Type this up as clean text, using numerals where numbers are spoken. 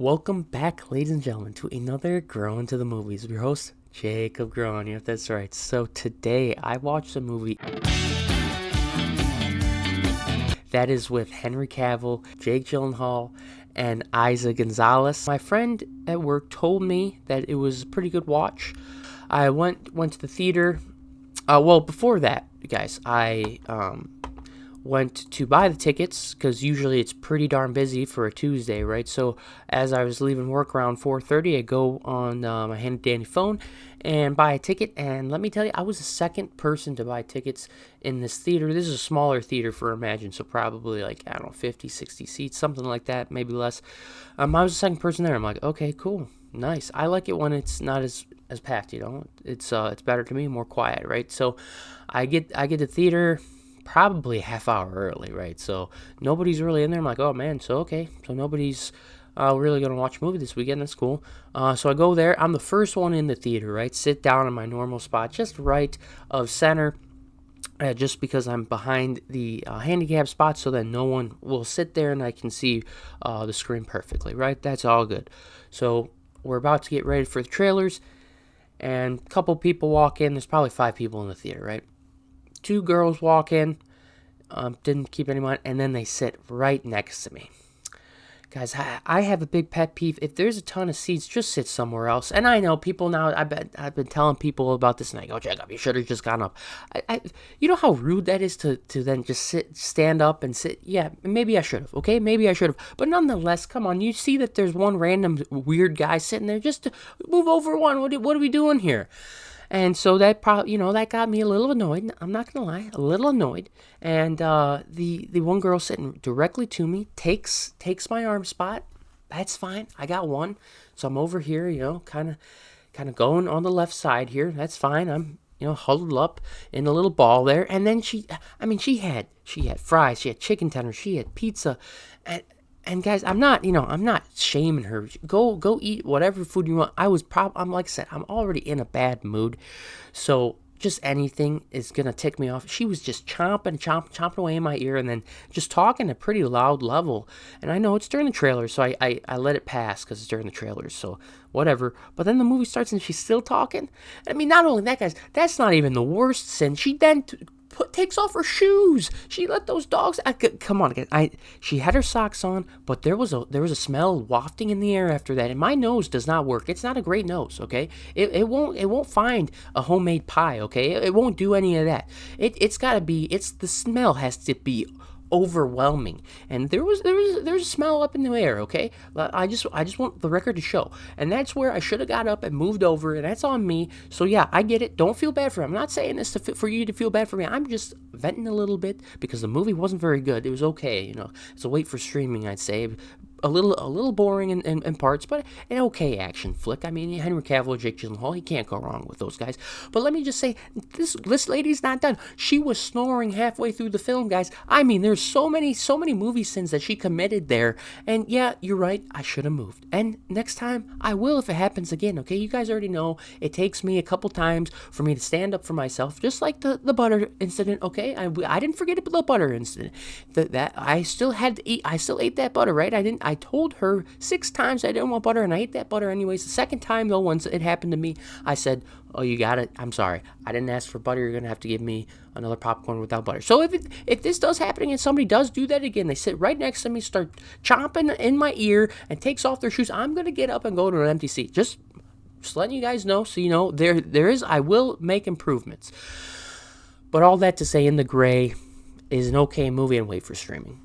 Welcome back, ladies and gentlemen, to another Grown to the Movies. Your host, Jacob Grown. Yep, that's right. So today I watched a movie that is with Henry Cavill, Jake Gyllenhaal, and Isa Gonzalez. My friend at work told me that it was a pretty good watch. I went to the theater. Before that, guys, I went to buy the tickets because usually it's pretty darn busy for a Tuesday, right? So as I was leaving work around 4:30, I go on my handy dandy phone and buy a ticket. And let me tell you, I was the second person to buy tickets in this theater. This is a smaller theater for Imagine, so probably like, I don't know, 50, 60 seats, something like that, maybe less. I was the second person there. I'm like, okay, cool, nice. I like it when it's not as packed, you know. It's better to me, more quiet, right? So I get the theater probably a half hour early, right? So nobody's really in there. I'm like, oh man, so okay, so nobody's really gonna watch a movie this weekend. That's cool. So I go there. I'm the first one in the theater, right? Sit down in my normal spot, just right of center. Just because I'm behind the handicap spot, so that no one will sit there and I can see the screen perfectly, right? That's all good. So we're about to get ready for the trailers, and a couple people walk in. There's probably 5 people in the theater, right? 2 girls walk in, didn't keep any mind, and then they sit right next to me. Guys, I have a big pet peeve. If there's a ton of seats, just sit somewhere else. And I know people now, I've been telling people about this, and I go, Jacob, you should have just gone up. You know how rude that is to then just stand up and sit? Yeah, maybe I should have, okay? Maybe I should have. But nonetheless, come on, you see that there's one random weird guy sitting there. Just move over one. What are we doing here? And so that that got me a little annoyed. I'm not gonna lie, a little annoyed. And the one girl sitting directly to me takes my arm spot. That's fine. I got one, so I'm over here, kind of going on the left side here. That's fine. I'm huddled up in a little ball there. And then she had fries, she had chicken tenders, she had pizza, and guys, I'm not shaming her. Go eat whatever food you want. I'm like I said, I'm already in a bad mood, so just anything is gonna tick me off. She was just chomping away in my ear, and then just talking at a pretty loud level. And I know it's during the trailer, so I let it pass because it's during the trailers, so whatever. But then the movie starts and she's still talking. I mean, not only that, guys, that's not even the worst sin. She then takes off her shoes. She let those dogs. Come on, she had her socks on, but there was a smell wafting in the air after that, and my nose does not work. It's not a great nose, okay? It won't find a homemade pie, okay? It won't do any of that. It's got to be. It's the smell has to be overwhelming, and there's a smell up in the air, okay? I just want the record to show, and that's where I should have got up and moved over, and that's on me. So yeah, I get it. Don't feel bad for me. I'm not saying this for you to feel bad for me. I'm just venting a little bit because the movie wasn't very good. It was okay, it's a wait for streaming, I'd say. A little boring in parts, but an okay action flick. I mean, Henry Cavill, Jake Gyllenhaal, he can't go wrong with those guys. But let me just say, this lady's not done. She was snoring halfway through the film, guys. I mean, there's so many movie sins that she committed there. And yeah, you're right, I should have moved. And next time, I will if it happens again, okay? You guys already know it takes me a couple times for me to stand up for myself, just like the butter incident, okay? I didn't forget about the butter incident. That I still had to eat. I still ate that butter, right? I told her 6 times I didn't want butter, and I ate that butter anyways. The second time, though, once it happened to me, I said, oh, you got it. I'm sorry. I didn't ask for butter. You're going to have to give me another popcorn without butter. So if this does happen and somebody does do that again, they sit right next to me, start chomping in my ear, and takes off their shoes, I'm going to get up and go to an empty seat. Just letting you guys know, so you know, I will make improvements. But all that to say, In the Gray is an okay movie and wait for streaming.